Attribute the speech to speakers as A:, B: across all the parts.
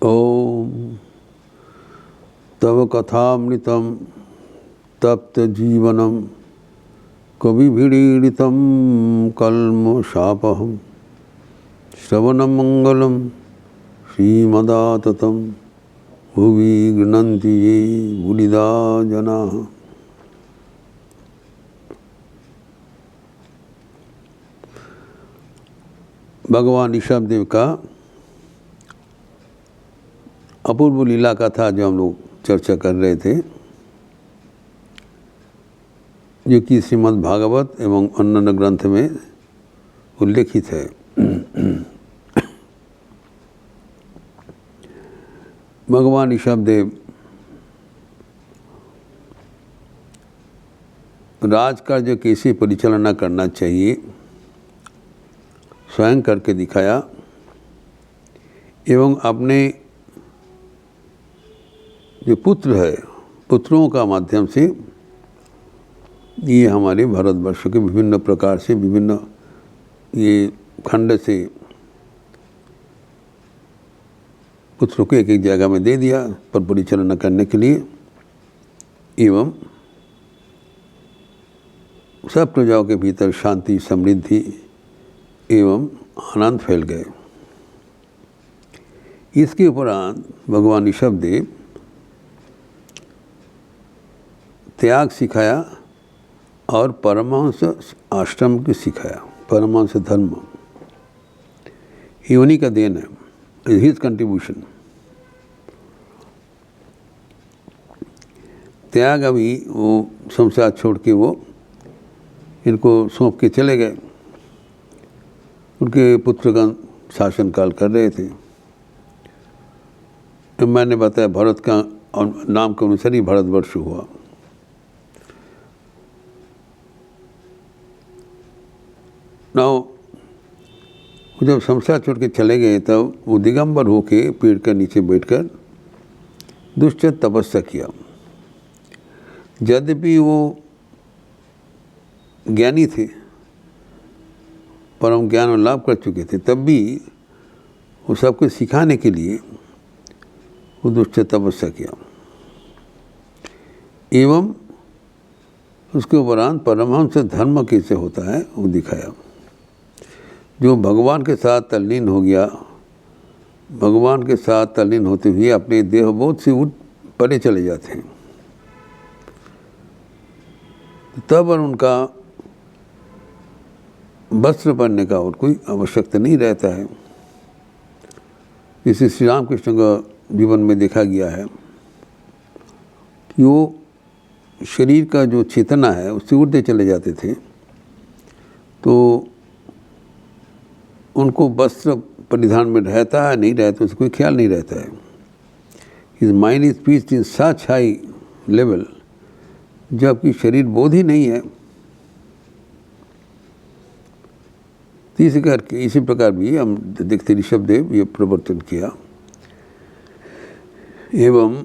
A: ओम तव कथामृतं तप्त जीवनम कविभिरीडितं कल्मषापहं श्रवणं मंगलं श्रीमदाततं भुवि गृह्णन्ति ये बुलिदा जनाः। भगवान ऋषभदेव का अपूर्व लीला का था जो हम लोग चर्चा कर रहे थे, जो कि श्रीमद् भागवत एवं अन्य ग्रंथ में उल्लेखित है। भगवान ऋषभदेव राजकार्य कैसे परिचालना करना चाहिए स्वयं करके दिखाया एवं अपने जो पुत्र है पुत्रों का माध्यम से ये हमारे भारतवर्ष के विभिन्न प्रकार से विभिन्न ये खंड से पुत्रों को एक एक जगह में दे दिया पर परिचालना करने के लिए, एवं सब प्रजाओं के भीतर शांति समृद्धि एवं आनंद फैल गए। इसके उपरांत भगवान ऋषभदेव त्याग सिखाया और परमहंस आश्रम की सिखाया। परमहंस धर्म ये उन्हीं का देन है, हिज कंट्रीब्यूशन। त्याग अभी वो संसार छोड़ के वो इनको सौंप के चले गए। उनके पुत्रगण शासन काल कर रहे थे। तो मैंने बताया भारत का नाम के अनुसार ही भारतवर्ष हुआ। नाउ जब संसार छोड़ के चले गए तब वो दिगंबर होके पेड़ के नीचे बैठकर दुष्ट तपस्या किया। यद्यपि वो ज्ञानी थे, परम ज्ञान लाभ कर चुके थे, तब भी वो सबको सिखाने के लिए वो दुष्ट तपस्या किया। एवं उसके उपरांत परमहंस धर्म कैसे होता है वो दिखाया। जो भगवान के साथ तल्लीन हो गया, भगवान के साथ तल्लीन होते हुए अपने देह बोध से उठ परे चले जाते हैं, तब उनका वस्त्र पहनने का और कोई आवश्यकता नहीं रहता है। इसे श्री रामकृष्ण का जीवन में देखा गया है कि वो शरीर का जो चेतना है उससे उड़ते चले जाते थे, तो उनको वस्त्र परिधान में रहता है नहीं रहता उससे कोई ख्याल नहीं रहता है। His mind is pieced in such high level, जबकि शरीर बोध ही नहीं है। तो इसी प्रकार भी हम देखते ऋषभदेव ये प्रवर्तन किया। एवं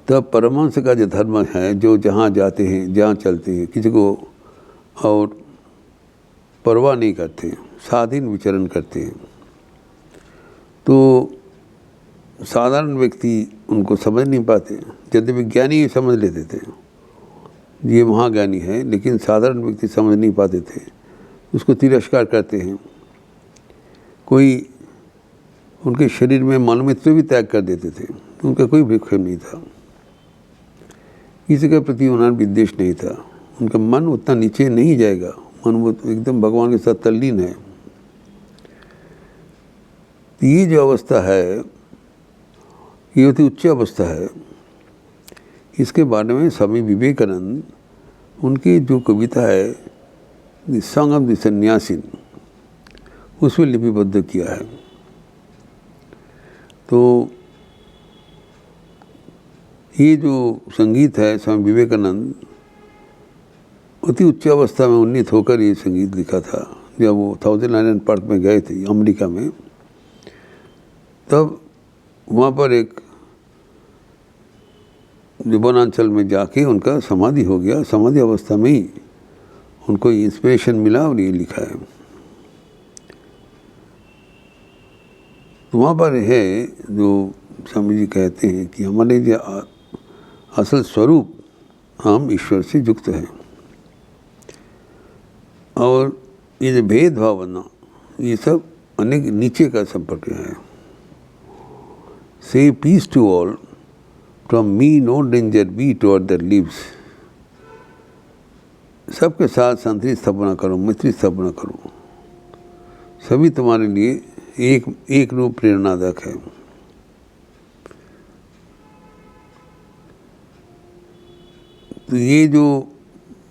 A: तब परमहंस का जो धर्म है, जो जहाँ जाते हैं जहाँ चलते हैं किसी को और परवाह नहीं करते, स्वाधीन विचरण करते हैं, तो साधारण व्यक्ति उनको समझ नहीं पाते। यद्यपि ज्ञानी समझ लेते थे ये महाज्ञानी है, लेकिन साधारण व्यक्ति समझ नहीं पाते थे, उसको तिरस्कार करते हैं। कोई उनके शरीर में मलमूत्र भी त्याग कर देते थे, उनका कोई विक्षेप नहीं था, किसी के प्रति उन्हें विद्वेष नहीं था। उनका मन उतना नीचे नहीं जाएगा, मन वो एकदम भगवान के साथ तल्लीन है। तो ये जो अवस्था है ये होती उच्च अवस्था है। इसके बारे में स्वामी विवेकानंद उनकी जो कविता है द सॉन्ग ऑफ द सन्यासीन उसमें लिपिबद्ध किया है। तो ये जो संगीत है स्वामी विवेकानंद अति उच्च अवस्था में उन्नीत होकर ये संगीत लिखा था। जब वो थाउजेंड आइलैंड पार्क में गए थे अमेरिका में, तब वहाँ पर एक वनांचल में जाके उनका समाधि हो गया। समाधि अवस्था में ही उनको इंस्पिरेशन मिला और ये लिखा है। तो वहाँ पर है जो स्वामी जी कहते हैं कि हमारे जो असल स्वरूप हम ईश्वर से युक्त हैं, और ये जो भेदभाव बनना ये सब अनेक नीचे का संपर्क है। से peace to all, from me no danger be to other lives. सबके साथ शांति स्थापना करो, मैत्री स्थापना करो, सभी तुम्हारे लिए एक रूप प्रेरणादायक है। तो ये जो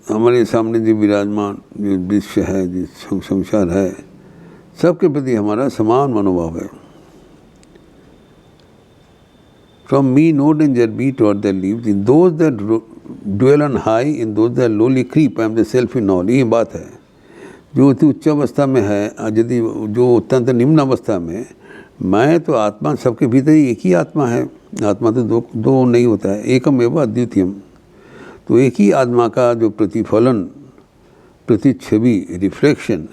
A: हमारे सामने जो विराजमान जो विश्व है, जो संसार है, सबके प्रति हमारा समान मनोभाव है। From me no danger be to other lives, in those that dwell on high, in those that lowly creep, I am the self in all. ये बात है, जो अति उच्च अवस्था में है, यदि जो अत्यंत निम्न अवस्था में, मैं तो आत्मा सबके भीतर ही एक ही आत्मा है। आत्मा तो दो नहीं होता है, एकम एवं अद्वितीयम। तो एक ही आत्मा का जो प्रतिफलन, प्रतिच्छवि, रिफ्लेक्शन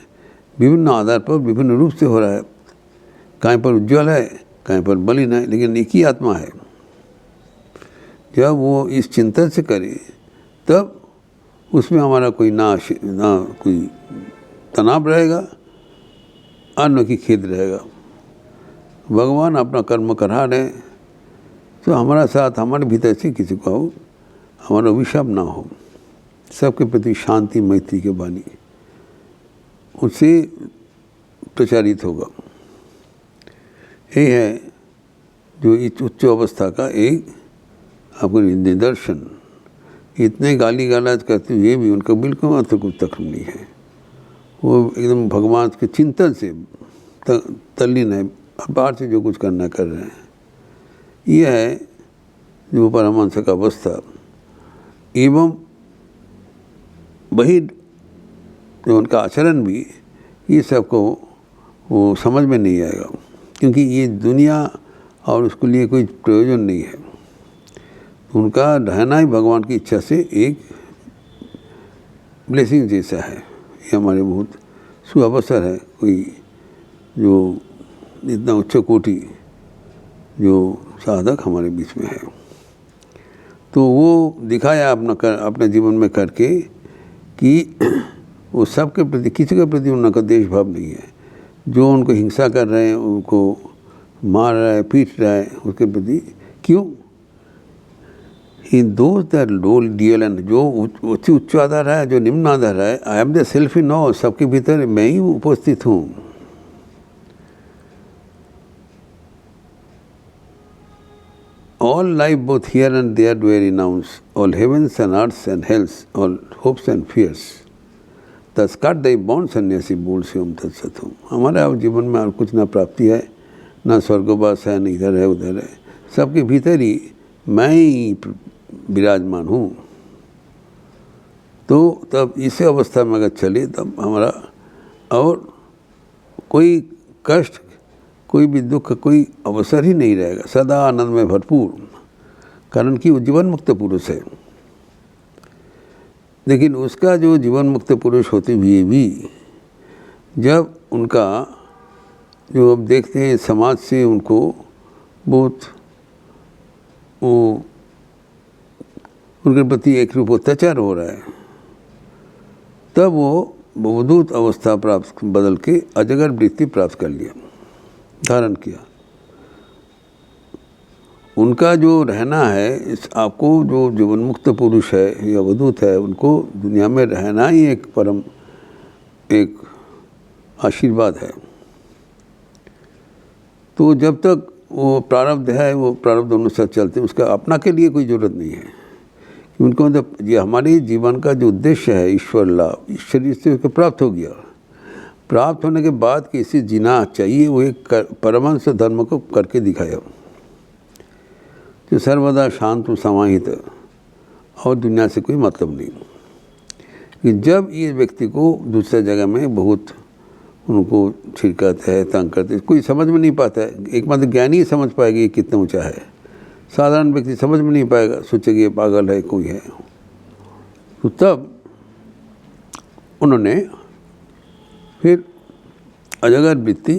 A: विभिन्न आधार पर विभिन्न रूप से हो रहा है। कहीं पर उज्ज्वल है, कहीं पर मलिन है, लेकिन एक ही आत्मा है। जब वो इस चिंतन से करे तब उसमें हमारा कोई ना कोई तनाव रहेगा, अन्य की खेद रहेगा। भगवान अपना कर्म करा रहे, तो हमारा साथ हमारे भीतर से किसी को हमारा अभिशाप ना हो। सबके प्रति शांति मैत्री के वाणी उससे प्रचारित होगा। ये है जो इस उच्च अवस्था का एक आपको निदर्शन। इतने गाली गलौज करते हुए भी उनका बिल्कुल मात्र कोई तकलीफ नहीं है। वो एकदम भगवान के चिंतन से तल्लीन है, बाहर से जो कुछ करना कर रहे हैं। यह है जो परमहंस का अवस्था। एवं वही जो उनका आचरण भी, ये सबको वो समझ में नहीं आएगा, क्योंकि ये दुनिया और उसके लिए कोई प्रयोजन नहीं है। उनका रहना ही भगवान की इच्छा से एक ब्लेसिंग जैसा है। ये हमारे बहुत सुअवसर है। कोई जो इतना उच्च कोटि जो साधक हमारे बीच में है, तो वो दिखाया अपने जीवन में करके कि वो सबके प्रति, किसी के प्रति उनका देश भाव नहीं है। जो उनको हिंसा कर रहे हैं, उनको मार रहा है, पीट रहा है, उसके प्रति क्यों? इन those that low deal and, जो उच्च आधार है, जो निम्न आधार है, आई am the self in all, सबके भीतर मैं ही उपस्थित हूँ। All life both here and there do I renounce, all heavens and earths and hells, all hopes and fears. Thus cut thy bonds सन्यासी बोल से हम तत्सत हूँ। हमारे अब जीवन में और कुछ ना प्राप्ति है, ना स्वर्गवास है, न इधर है उधर है, सबके भीतर ही मैं ही विराजमान हूँ। तो तब इस अवस्था में अगर चले तब हमारा और कोई कष्ट, कोई भी दुख, कोई अवसर ही नहीं रहेगा, सदा आनंद में भरपूर। कारण कि वो जीवन मुक्त पुरुष है। लेकिन उसका जो जीवन मुक्त पुरुष होते हुए भी जब उनका जो अब देखते हैं समाज से उनको बहुत वो उनके प्रति एक रूप अत्याचार हो रहा है, तब वो अवधूत अवस्था प्राप्त बदल के अजगर वृत्ति प्राप्त कर लिया, धारण किया। उनका जो रहना है, इस आपको जो जीवन मुक्त पुरुष है या अवधूत है, उनको दुनिया में रहना ही एक परम एक आशीर्वाद है। तो जब तक वो प्रारब्ध है, वो प्रारब्ध अनुसार चलते हैं, उसका अपना के लिए कोई ज़रूरत नहीं है। उनको मतलब ये हमारे जीवन का जो उद्देश्य है ईश्वर लाभ, ईश्वरी से उसको प्राप्त हो गया। प्राप्त होने के बाद कैसे जीना चाहिए, वो एक परमहंस धर्म को करके दिखाया, जो सर्वदा शांत समाहित और दुनिया से कोई मतलब नहीं। कि जब ये व्यक्ति को दूसरे जगह में बहुत उनको छिड़काते हैं, तंग करते हैं, कोई समझ में नहीं पाता है। एकमात्र ज्ञानी ही समझ पाएगा ये कितना ऊंचा है, साधारण व्यक्ति समझ में नहीं पाएगा, सोचेगा ये पागल है, कोई है। तो तब उन्होंने फिर अजगर वृत्ति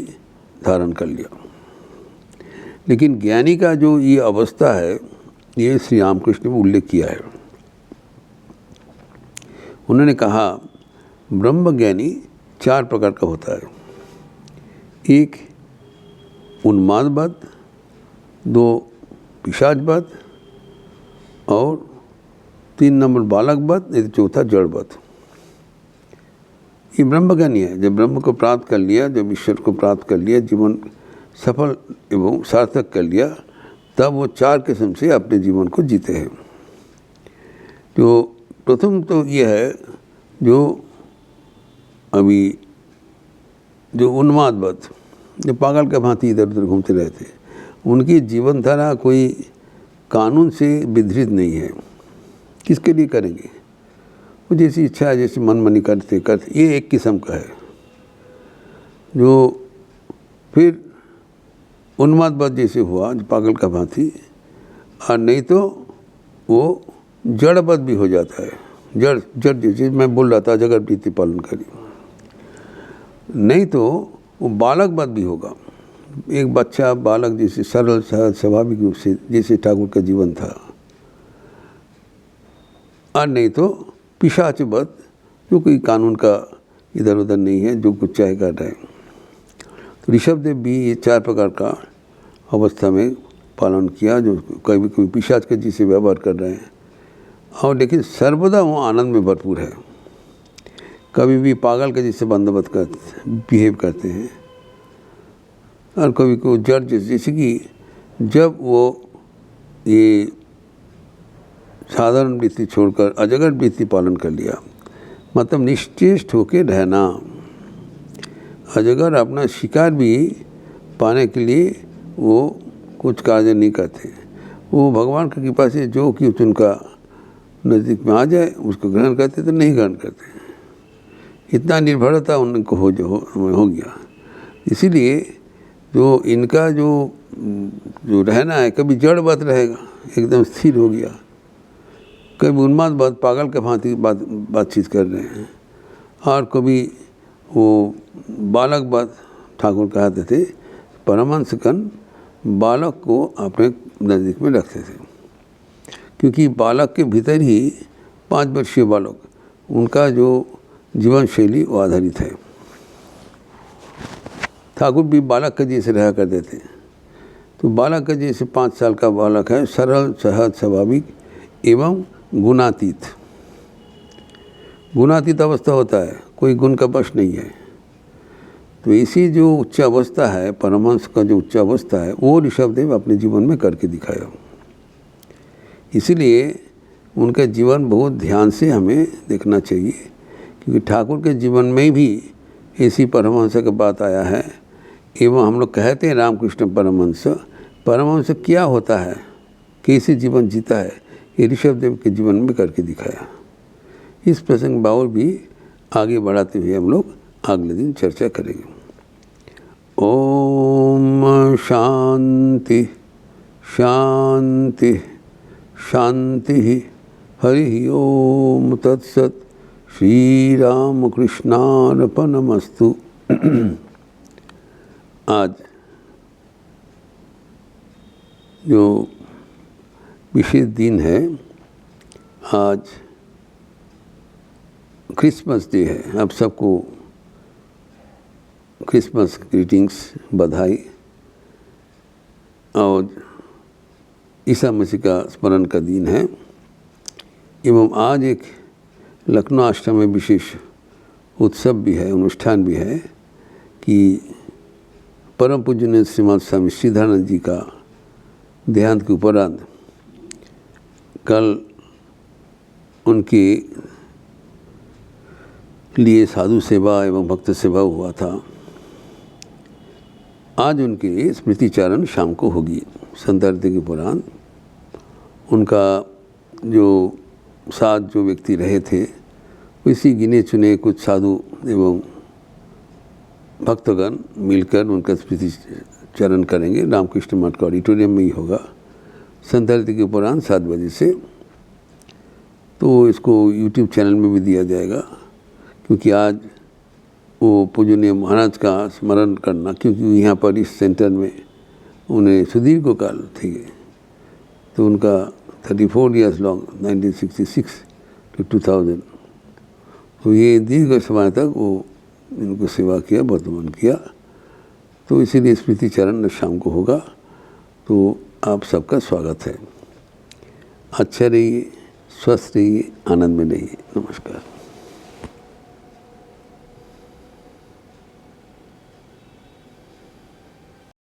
A: धारण कर लिया। लेकिन ज्ञानी का जो ये अवस्था है, ये श्री रामकृष्ण ने उल्लेख किया है। उन्होंने कहा ब्रह्म ज्ञानी 4 प्रकार का होता है। एक उन्मादवत, 2 पिशाचवत, और 3 नंबर बालकवत, नहीं तो चौथा जड़वत। ये ब्रह्म ज्ञानी है। जब ब्रह्म को प्राप्त कर लिया, जब ईश्वर को प्राप्त कर लिया, जीवन सफल एवं सार्थक कर लिया, तब वो 4 किस्म से अपने जीवन को जीते हैं। तो प्रथम तो ये है जो अभी जो उन्मादवत, जो पागल के भांति इधर उधर घूमते रहते, उनकी जीवन धारा कोई कानून से विधृत नहीं है। किसके लिए करेंगे? वो जैसी इच्छा है, जैसे मन मनी करते करते, ये एक किस्म का है। जो फिर उन्मादवत जैसे हुआ, जो पागल का भांति, और नहीं तो वो जड़वत भी हो जाता है। जड़ जैसे मैं बोल रहा था, जगत प्रीति पालन करी। नहीं तो वो बालकवत भी होगा, एक बच्चा बालक जैसे सरल सहज स्वाभाविक रूप से जैसे ठाकुर का जीवन था। और नहीं तो पिशाचवत, जो कोई कानून का इधर उधर नहीं है, जो कुछ चाहे कर रहे हैं। तो ऋषभदेव भी ये 4 प्रकार का अवस्था में पालन किया, जो कभी कभी पिशाच के जैसे व्यवहार कर रहे हैं, और लेकिन सर्वदा वो आनंद में भरपूर है। कभी भी पागल के जैसे बंदोबस्त कर बिहेव करते हैं, और कभी को जड़ जैसे कि जब वो ये साधारण वृत्ति छोड़कर अजगर वृत्ति पालन कर लिया, मतलब निश्चेष्ट होकर रहना। अजगर अपना शिकार भी पाने के लिए वो कुछ कार्य नहीं करते, वो भगवान की कृपा से जो कि उनका नज़दीक में आ जाए उसको ग्रहण करते, तो नहीं ग्रहण करते। इतना निर्भरता उनको हो गया। इसीलिए जो इनका जो रहना है, कभी जड़वत रहेगा, एकदम स्थिर हो गया, कभी उन्मादवत पागल के भांति बातचीत कर रहे हैं, और कभी वो बालकवत, ठाकुर कहते थे परमहंसगण बालक को अपने नज़दीक में रखते थे, क्योंकि बालक के भीतर ही 5 वर्षीय बालक, उनका जो जीवन शैली वो आधारित है। ठाकुर भी बालक के जैसे रहा करते थे। तो बालक के जैसे 5 साल का बालक है, सरल सहज स्वाभाविक एवं गुणातीत। गुणातीत अवस्था होता है, कोई गुण का वश नहीं है। तो इसी जो उच्च अवस्था है, परमहंस का जो उच्च अवस्था है, वो ऋषभदेव अपने जीवन में करके दिखाया। इसीलिए उनका जीवन बहुत ध्यान से हमें देखना चाहिए, क्योंकि ठाकुर के जीवन में भी ऐसी परमहंस का बात आया है। एवं हम लोग कहते हैं रामकृष्ण परमहंस, परमहंस क्या होता है, कैसे जीवन जीता है, ये ऋषभदेव के जीवन में करके दिखाया। इस प्रसंग बाउल भी आगे बढ़ाते हुए हम लोग अगले दिन चर्चा करेंगे। ओम शांति शांति शांति। हरि ओम तत्सत। श्री रामकृष्णार्पणमस्तु। आज जो विशेष दिन है, आज क्रिसमस डे है। आप सबको क्रिसमस ग्रीटिंग्स, बधाई। और ईसा मसीह का स्मरण का दिन है। एवं आज एक लखनऊ आश्रम में विशेष उत्सव भी है, अनुष्ठान भी है कि परम पूज्य श्रीमद स्वामी श्रीधरानंद जी का देहांत के उपरांत कल उनके लिए साधु सेवा एवं भक्त सेवा हुआ था। आज उनके स्मृतिचारण शाम को होगी। संतर्थ के उपरांत उनका जो साथ जो व्यक्ति रहे थे, इसी गिने चुने कुछ साधु एवं भक्तगण मिलकर उनका स्मृति चरण करेंगे। रामकृष्ण मठ का ऑडिटोरियम में ही होगा, संतर्थ के उपरांत 7 बजे से। तो इसको यूट्यूब चैनल में भी दिया जाएगा, क्योंकि आज वो पूजनीय महाराज का स्मरण करना, क्योंकि यहाँ पर इस सेंटर में उन्हें सुदीर्घ काल थे, तो उनका 34 ईयर्स लॉन्ग 1966 to 2000, तो ये दीर्घ समय तक वो इनको सेवा किया, वर्तमान किया। तो इसीलिए स्मृति चरण शाम को होगा, तो आप सबका स्वागत है। अच्छा रहिए, स्वस्थ रहिए, आनंद में रहिए। नमस्कार।